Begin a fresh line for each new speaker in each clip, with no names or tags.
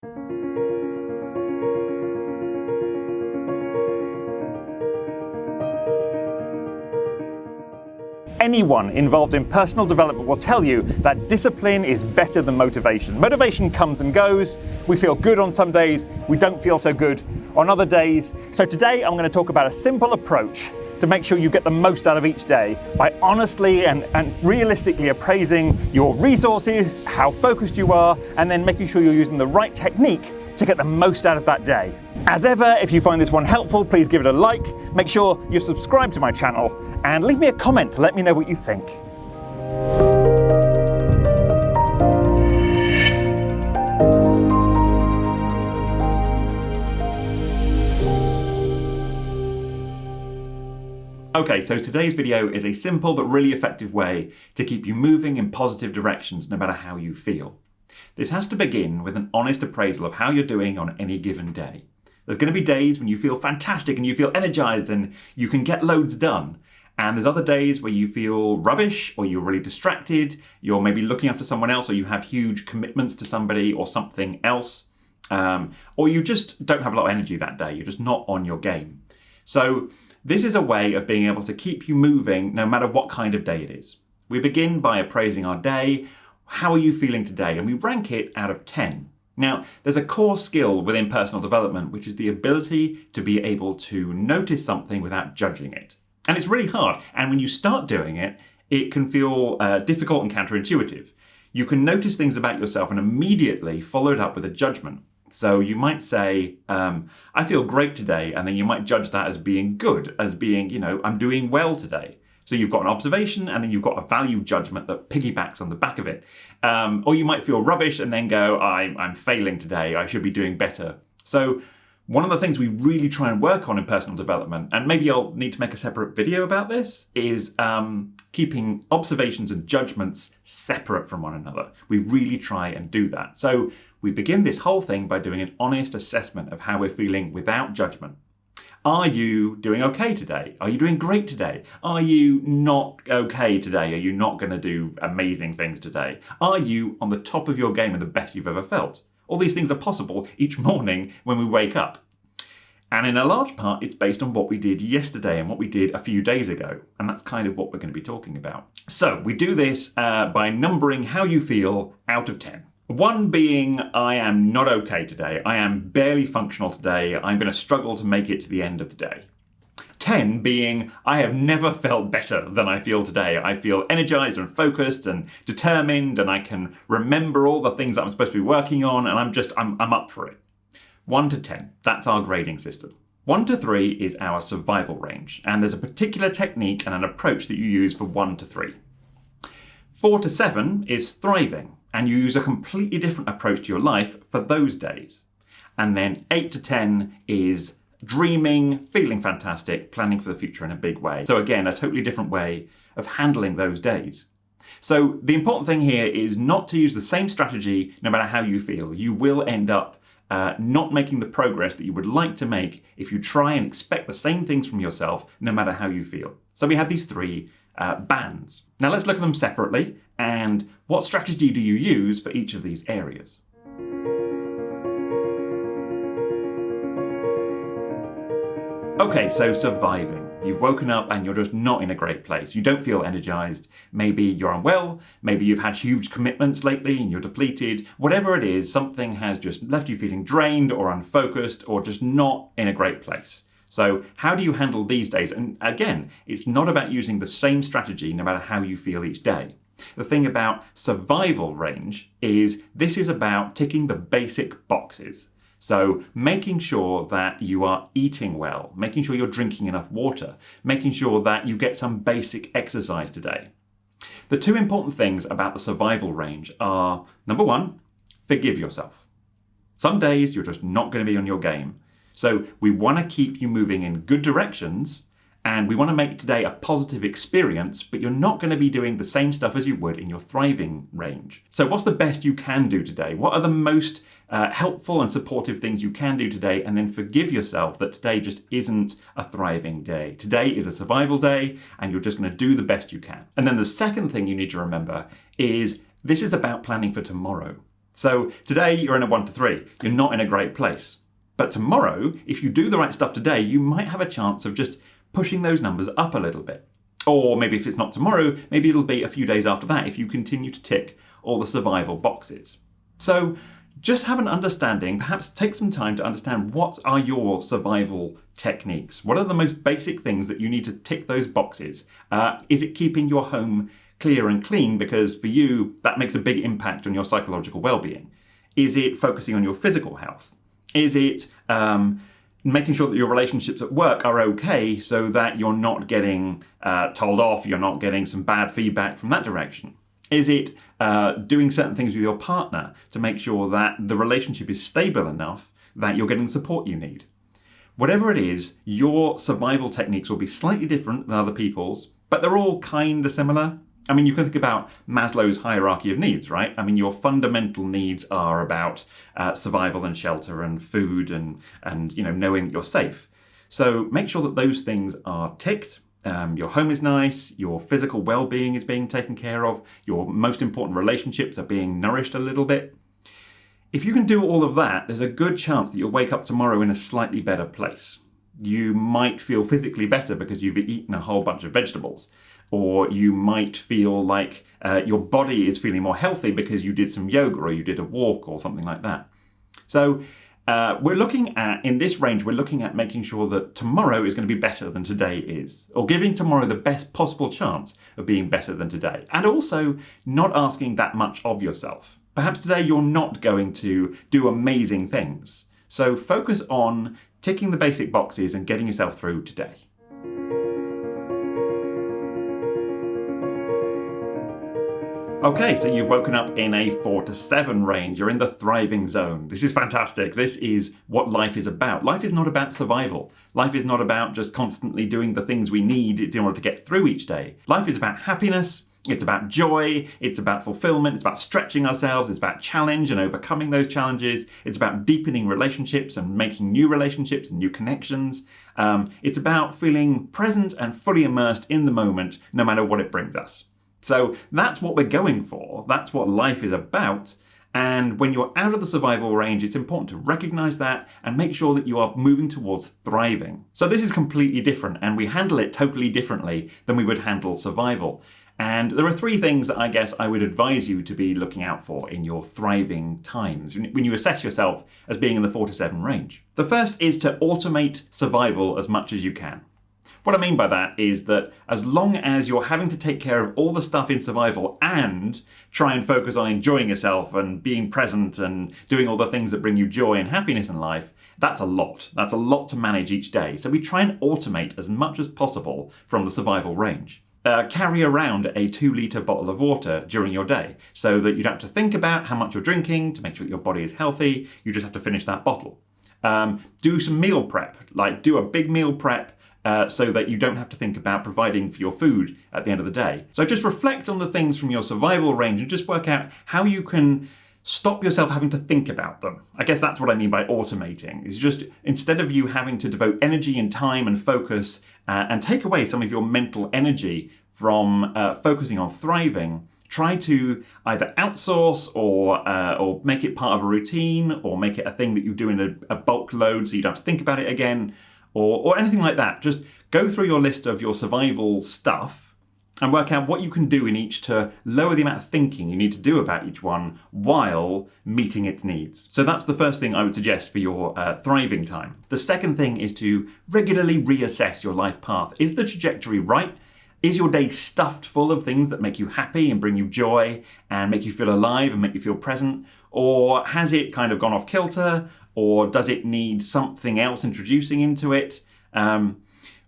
Anyone involved in personal development will tell you that discipline is better than motivation. Motivation comes and goes. We feel good on some days, we don't feel so good on other days. So today I'm going to talk about a simple approach to make sure you get the most out of each day by honestly and realistically appraising your resources, how focused you are, and then making sure you're using the right technique to get the most out of that day. As ever, if you find this one helpful, please give it a like, make sure you subscribe to my channel, and leave me a comment to let me know what you think. Okay, so today's video is a simple but really effective way to keep you moving in positive directions no matter how you feel. This has to begin with an honest appraisal of how you're doing on any given day. There's going to be days when you feel fantastic and you feel energized and you can get loads done. And there's other days where you feel rubbish or you're really distracted, you're maybe looking after someone else or you have huge commitments to somebody or something else, or you just don't have a lot of energy that day, you're just not on your game. So this is a way of being able to keep you moving no matter what kind of day it is. We begin by appraising our day. How are you feeling today? And we rank it out of 10. Now, there's a core skill within personal development, which is the ability to be able to notice something without judging it. And it's really hard. And when you start doing it, it can feel difficult and counterintuitive. You can notice things about yourself and immediately follow it up with a judgment. So you might say, I feel great today. And then you might judge that as being good, as being, I'm doing well today. So you've got an observation and then you've got a value judgment that piggybacks on the back of it. Or you might feel rubbish and then go, I'm failing today, I should be doing better. So one of the things we really try and work on in personal development, and maybe I'll need to make a separate video about this, is keeping observations and judgments separate from one another. We really try and do that. So we begin this whole thing by doing an honest assessment of how we're feeling without judgment. Are you doing okay today? Are you doing great today? Are you not okay today? Are you not going to do amazing things today? Are you on the top of your game and the best you've ever felt? All these things are possible each morning when we wake up. And in a large part, it's based on what we did yesterday and what we did a few days ago. And that's kind of what we're going to be talking about. So we do this by numbering how you feel out of 10. 1 being, I am not okay today. I am barely functional today. I'm going to struggle to make it to the end of the day. 10 being, I have never felt better than I feel today. I feel energized and focused and determined, and I can remember all the things that I'm supposed to be working on, and I'm up for it. 1 to 10, that's our grading system. 1 to 3 is our survival range, and there's a particular technique and an approach that you use for 1 to 3. 4 to 7 is thriving, and you use a completely different approach to your life for those days. And then 8 to 10 is dreaming, feeling fantastic, planning for the future in a big way. So again, a totally different way of handling those days. So the important thing here is not to use the same strategy no matter how you feel. You will end up not making the progress that you would like to make if you try and expect the same things from yourself no matter how you feel. So we have these 3 bands. Now let's look at them separately and what strategy do you use for each of these areas? Okay, so surviving. You've woken up and you're just not in a great place. You don't feel energized. Maybe you're unwell. Maybe you've had huge commitments lately and you're depleted. Whatever it is, something has just left you feeling drained or unfocused or just not in a great place. So how do you handle these days? And again, it's not about using the same strategy no matter how you feel each day. The thing about survival range is this is about ticking the basic boxes. So making sure that you are eating well, making sure you're drinking enough water, making sure that you get some basic exercise today. The 2 important things about the survival range are, number 1, forgive yourself. Some days you're just not going to be on your game. So we want to keep you moving in good directions and we want to make today a positive experience, but you're not going to be doing the same stuff as you would in your thriving range. So what's the best you can do today? What are the most helpful and supportive things you can do today? And then forgive yourself that today just isn't a thriving day. Today is a survival day and you're just going to do the best you can. And then the second thing you need to remember is this is about planning for tomorrow. So today you're in a 1 to 3. You're not in a great place. But tomorrow, if you do the right stuff today, you might have a chance of just pushing those numbers up a little bit. Or maybe if it's not tomorrow, maybe it'll be a few days after that if you continue to tick all the survival boxes. So just have an understanding, perhaps take some time to understand what are your survival techniques. What are the most basic things that you need to tick those boxes? Is it keeping your home clear and clean? Because for you, that makes a big impact on your psychological well-being. Is it focusing on your physical health? Is it making sure that your relationships at work are okay so that you're not getting told off, you're not getting some bad feedback from that direction? Is it doing certain things with your partner to make sure that the relationship is stable enough that you're getting the support you need? Whatever it is, your survival techniques will be slightly different than other people's, but they're all kind of similar. I mean, you can think about Maslow's hierarchy of needs, right? I mean, your fundamental needs are about survival and shelter and food and knowing that you're safe. So make sure that those things are ticked. Your home is nice, your physical well-being is being taken care of, your most important relationships are being nourished a little bit. If you can do all of that, there's a good chance that you'll wake up tomorrow in a slightly better place. You might feel physically better because you've eaten a whole bunch of vegetables. Or you might feel like your body is feeling more healthy because you did some yoga or you did a walk or something like that. So we're looking at, in this range, we're looking at making sure that tomorrow is going to be better than today is, or giving tomorrow the best possible chance of being better than today. And also not asking that much of yourself. Perhaps today you're not going to do amazing things. So focus on ticking the basic boxes and getting yourself through today. Okay, so you've woken up in a 4 to 7 range. You're in the thriving zone. This is fantastic. This is what life is about. Life is not about survival. Life is not about just constantly doing the things we need in order to get through each day. Life is about happiness. It's about joy. It's about fulfillment. It's about stretching ourselves. It's about challenge and overcoming those challenges. It's about deepening relationships and making new relationships and new connections. It's about feeling present and fully immersed in the moment, no matter what it brings us. So that's what we're going for. That's what life is about. And when you're out of the survival range, it's important to recognize that and make sure that you are moving towards thriving. So this is completely different, and we handle it totally differently than we would handle survival. And there are 3 things that I guess I would advise you to be looking out for in your thriving times when you assess yourself as being in the 4 to 7 range. The first is to automate survival as much as you can. What I mean by that is that as long as you're having to take care of all the stuff in survival and try and focus on enjoying yourself and being present and doing all the things that bring you joy and happiness in life, that's a lot. That's a lot to manage each day. So we try and automate as much as possible from the survival range. Carry around a 2-litre bottle of water during your day so that you don't have to think about how much you're drinking to make sure that your body is healthy. You just have to finish that bottle. Do some meal prep, like do a big meal prep so that you don't have to think about providing for your food at the end of the day. So just reflect on the things from your survival range and just work out how you can stop yourself having to think about them. I guess that's what I mean by automating. It's just instead of you having to devote energy and time and focus and take away some of your mental energy from focusing on thriving, try to either outsource or make it part of a routine or make it a thing that you do in a bulk load so you don't have to think about it again. Or anything like that. Just go through your list of your survival stuff and work out what you can do in each to lower the amount of thinking you need to do about each one while meeting its needs. So that's the first thing I would suggest for your thriving time. The second thing is to regularly reassess your life path. Is the trajectory right? Is your day stuffed full of things that make you happy and bring you joy and make you feel alive and make you feel present? Or has it kind of gone off kilter? Or does it need something else introducing into it?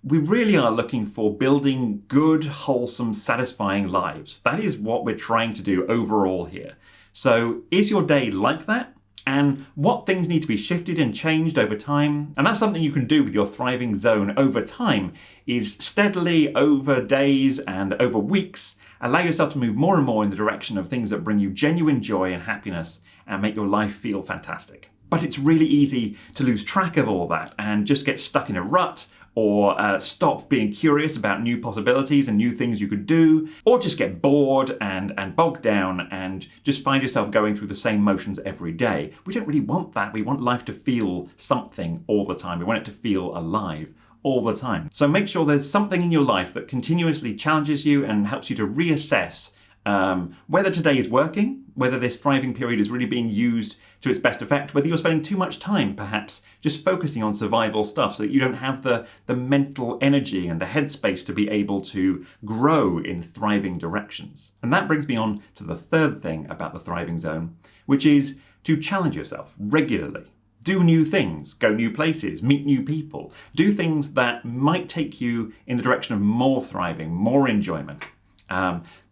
We really are looking for building good, wholesome, satisfying lives. That is what we're trying to do overall here. So is your day like that? And what things need to be shifted and changed over time? And that's something you can do with your thriving zone over time, is steadily over days and over weeks, allow yourself to move more and more in the direction of things that bring you genuine joy and happiness and make your life feel fantastic. But it's really easy to lose track of all that and just get stuck in a rut or stop being curious about new possibilities and new things you could do, or just get bored and bogged down and just find yourself going through the same motions every day. We don't really want that. We want life to feel something all the time. We want it to feel alive all the time. So make sure there's something in your life that continuously challenges you and helps you to reassess whether today is working, whether this thriving period is really being used to its best effect, whether you're spending too much time perhaps just focusing on survival stuff so that you don't have the mental energy and the headspace to be able to grow in thriving directions. And that brings me on to the third thing about the thriving zone, which is to challenge yourself regularly. Do new things, go new places, meet new people, do things that might take you in the direction of more thriving, more enjoyment.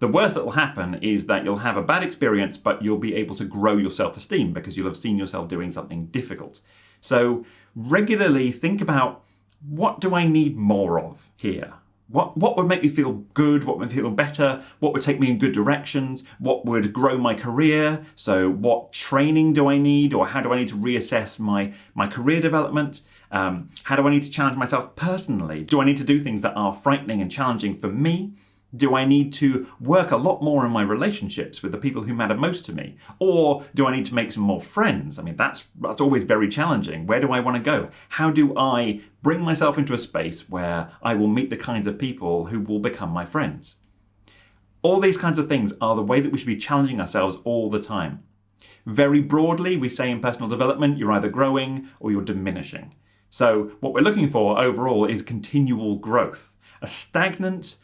The worst that will happen is that you'll have a bad experience, but you'll be able to grow your self-esteem because you'll have seen yourself doing something difficult. So regularly think about, what do I need more of here? What would make me feel good? What would make me feel better? What would take me in good directions? What would grow my career? So what training do I need, or how do I need to reassess my career development? How do I need to challenge myself personally? Do I need to do things that are frightening and challenging for me? Do I need to work a lot more in my relationships with the people who matter most to me? Or do I need to make some more friends? I mean, that's always very challenging. Where do I want to go? How do I bring myself into a space where I will meet the kinds of people who will become my friends? All these kinds of things are the way that we should be challenging ourselves all the time. Very broadly, we say in personal development, you're either growing or you're diminishing. So what we're looking for overall is continual growth. A stagnant,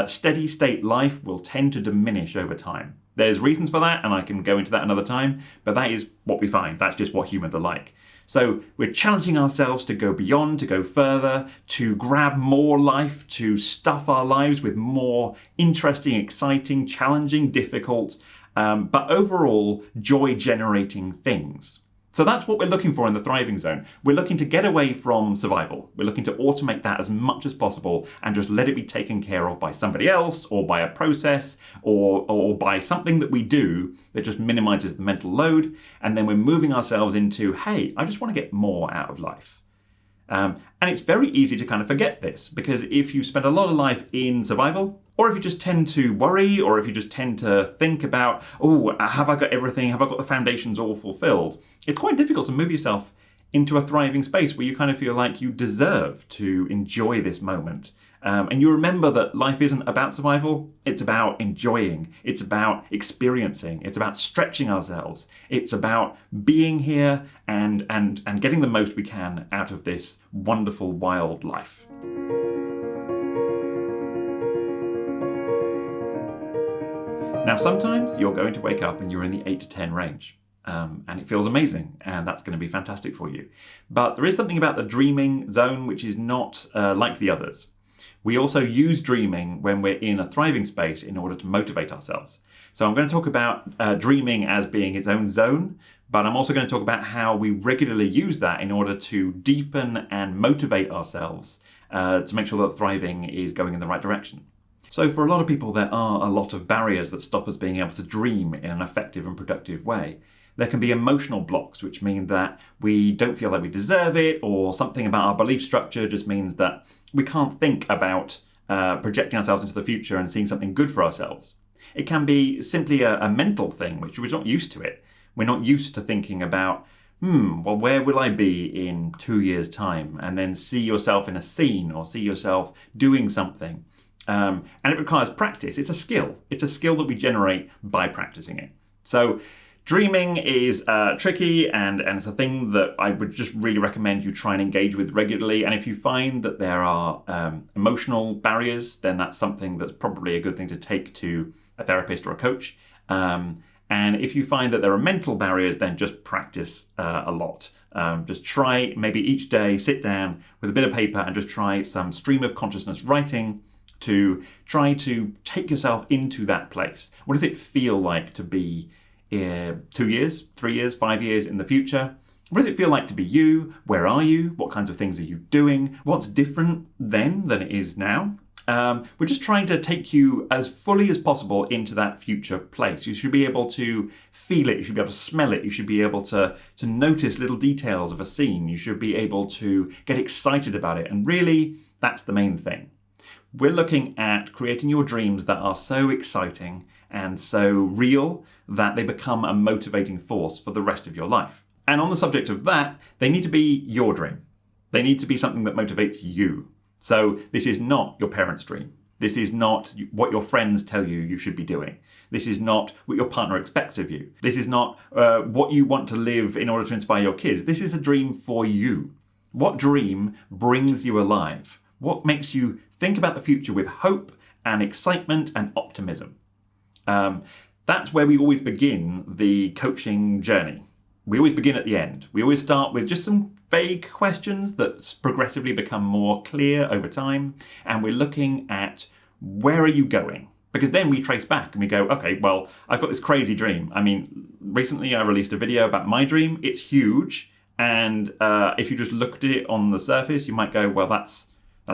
steady state life will tend to diminish over time. There's reasons for that, and I can go into that another time, but that is what we find. That's just what humans are like. So we're challenging ourselves to go beyond, to go further, to grab more life, to stuff our lives with more interesting, exciting, challenging, difficult, but overall joy-generating things. So that's what we're looking for in the thriving zone. We're looking to get away from survival. We're looking to automate that as much as possible and just let it be taken care of by somebody else, or by a process, or by something that we do that just minimizes the mental load. And then we're moving ourselves into, hey, I just want to get more out of life. And it's very easy to kind of forget this, because if you spend a lot of life in survival, or if you just tend to worry, or if you just tend to think about, oh, have I got everything? Have I got the foundations all fulfilled? It's quite difficult to move yourself into a thriving space where you kind of feel like you deserve to enjoy this moment. And you remember that life isn't about survival, it's about enjoying, it's about experiencing, it's about stretching ourselves, it's about being here and getting the most we can out of this wonderful wild life. Now, sometimes you're going to wake up and you're in the 8 to 10 range. And it feels amazing, and that's going to be fantastic for you. But there is something about the dreaming zone which is not like the others. We also use dreaming when we're in a thriving space in order to motivate ourselves. So I'm going to talk about dreaming as being its own zone, but I'm also going to talk about how we regularly use that in order to deepen and motivate ourselves to make sure that thriving is going in the right direction. So for a lot of people, there are a lot of barriers that stop us being able to dream in an effective and productive way. There can be emotional blocks, which mean that we don't feel like we deserve it, or something about our belief structure just means that we can't think about projecting ourselves into the future and seeing something good for ourselves. It can be simply a mental thing, which we're not used to it. We're not used to thinking about, well, where will I be in 2 years' time? And then see yourself in a scene or see yourself doing something. And it requires practice. It's a skill. It's a skill that we generate by practicing it. So dreaming is tricky, and it's a thing that I would just really recommend you try and engage with regularly. And if you find that there are emotional barriers, then that's something that's probably a good thing to take to a therapist or a coach. And if you find that there are mental barriers, then just practice a lot. Just try maybe each day, sit down with a bit of paper and just try some stream of consciousness writing to try to take yourself into that place. What does it feel like to be 2 years, 3 years, 5 years in the future? What does it feel like to be you? Where are you? What kinds of things are you doing? What's different then than it is now? We're just trying to take you as fully as possible into that future place. You should be able to feel it. You should be able to smell it. You should be able to notice little details of a scene. You should be able to get excited about it and really That's the main thing. We're looking at creating your dreams that are so exciting and so real that they become a motivating force for the rest of your life. And on the subject of that, they need to be your dream. They need to be something that motivates you. So this is not your parents' dream. This is not what your friends tell you you should be doing. This is not what your partner expects of you. This is not what you want to live in order to inspire your kids. This is a dream for you. What dream brings you alive? What makes you think about the future with hope and excitement and optimism? That's where we always begin the coaching journey. We always begin at the end. We always start with just some vague questions that progressively become more clear over time. And we're looking at where are you going? Because then we trace back and we go, okay, well, I've got this crazy dream. I mean, recently I released a video about my dream. It's huge. And if you just looked at it on the surface, you might go, well, that's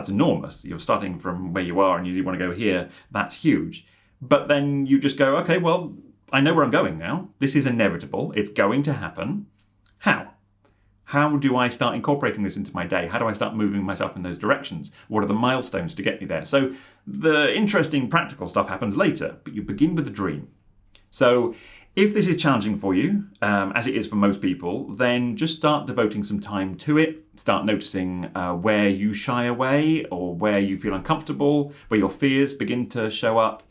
enormous. You're starting from where you are and you want to go here. That's huge. But then you just go, okay, well, I know where I'm going now. This is inevitable. It's going to happen. How? How do I start incorporating this into my day? How do I start moving myself in those directions? What are the milestones to get me there? So the interesting practical stuff happens later, but you begin with the dream. So if this is challenging for you, as it is for most people, then just start devoting some time to it. Start noticing where you shy away or where you feel uncomfortable, where your fears begin to show up.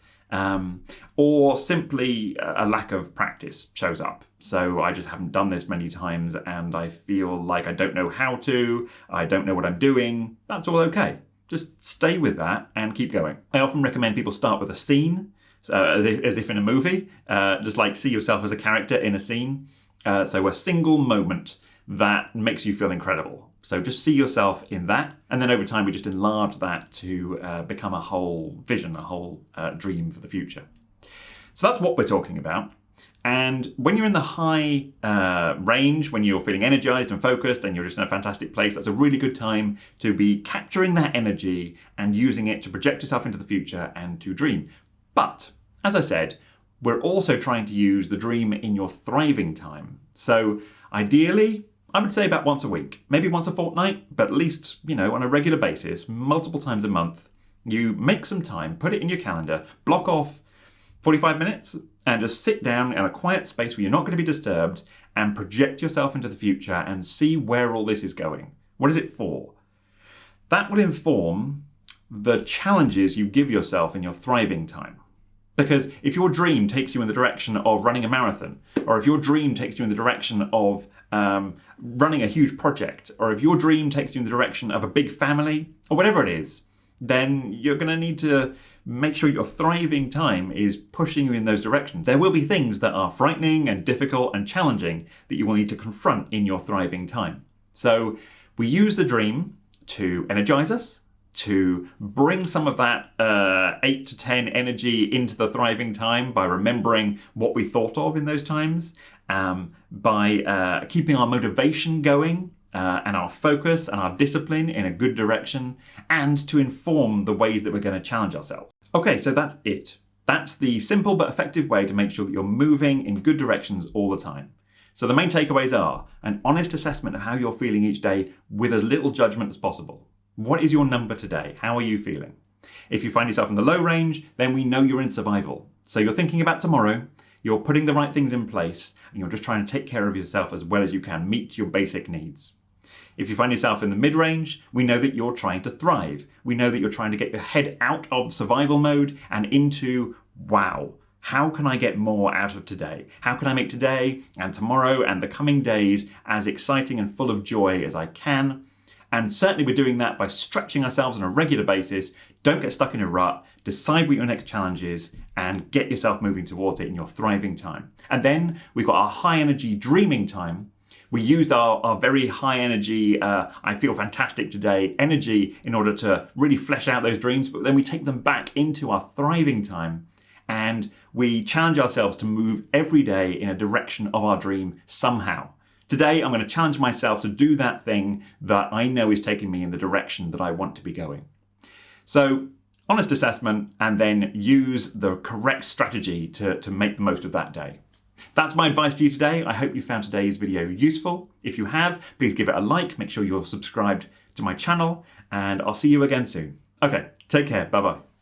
Or simply a lack of practice shows up. So I just haven't done this many times and I feel like I don't know how to, I don't know what I'm doing. That's all okay. Just stay with that and keep going. I often recommend people start with a scene, as if in a movie, just like see yourself as a character in a scene. So a single moment that makes you feel incredible. So just see yourself in that. And then over time, we just enlarge that to become a whole vision, a whole dream for the future. So that's what we're talking about. And when you're in the high range, when you're feeling energized and focused and you're just in a fantastic place, that's a really good time to be capturing that energy and using it to project yourself into the future and to dream. But as I said, we're also trying to use the dream in your thriving time. So ideally, I would say about once a week, maybe once a fortnight, but at least, on a regular basis, multiple times a month, you make some time, put it in your calendar, block off 45 minutes and just sit down in a quiet space where you're not going to be disturbed and project yourself into the future and see where all this is going. What is it for? That will inform the challenges you give yourself in your thriving time. Because if your dream takes you in the direction of running a marathon, or if your dream takes you in the direction of running a huge project, or if your dream takes you in the direction of a big family, or whatever it is, then you're going to need to make sure your thriving time is pushing you in those directions. There will be things that are frightening and difficult and challenging that you will need to confront in your thriving time. So we use the dream to energize us, to bring some of that 8 to 10 energy into the thriving time by remembering what we thought of in those times, by keeping our motivation going and our focus and our discipline in a good direction, and to inform the ways that we're going to challenge ourselves. Okay, so that's it. That's the simple but effective way to make sure that you're moving in good directions all the time. So the main takeaways are an honest assessment of how you're feeling each day with as little judgment as possible. What is your number today? How are you feeling? If you find yourself in the low range, then we know you're in survival. So you're thinking about tomorrow, you're putting the right things in place, and you're just trying to take care of yourself as well as you can, meet your basic needs. If you find yourself in the mid-range, we know that you're trying to thrive. We know that you're trying to get your head out of survival mode and into, wow, how can I get more out of today? How can I make today and tomorrow and the coming days as exciting and full of joy as I can? And certainly we're doing that by stretching ourselves on a regular basis. Don't get stuck in a rut. Decide what your next challenge is and get yourself moving towards it in your thriving time. And then we've got our high energy dreaming time. We used our very high energy, I feel fantastic today energy in order to really flesh out those dreams, but then we take them back into our thriving time and we challenge ourselves to move every day in a direction of our dream somehow. Today, I'm going to challenge myself to do that thing that I know is taking me in the direction that I want to be going. So, honest assessment, and then use the correct strategy to make the most of that day. That's my advice to you today. I hope you found today's video useful. If you have, please give it a like. Make sure you're subscribed to my channel, and I'll see you again soon. Okay, take care. Bye-bye.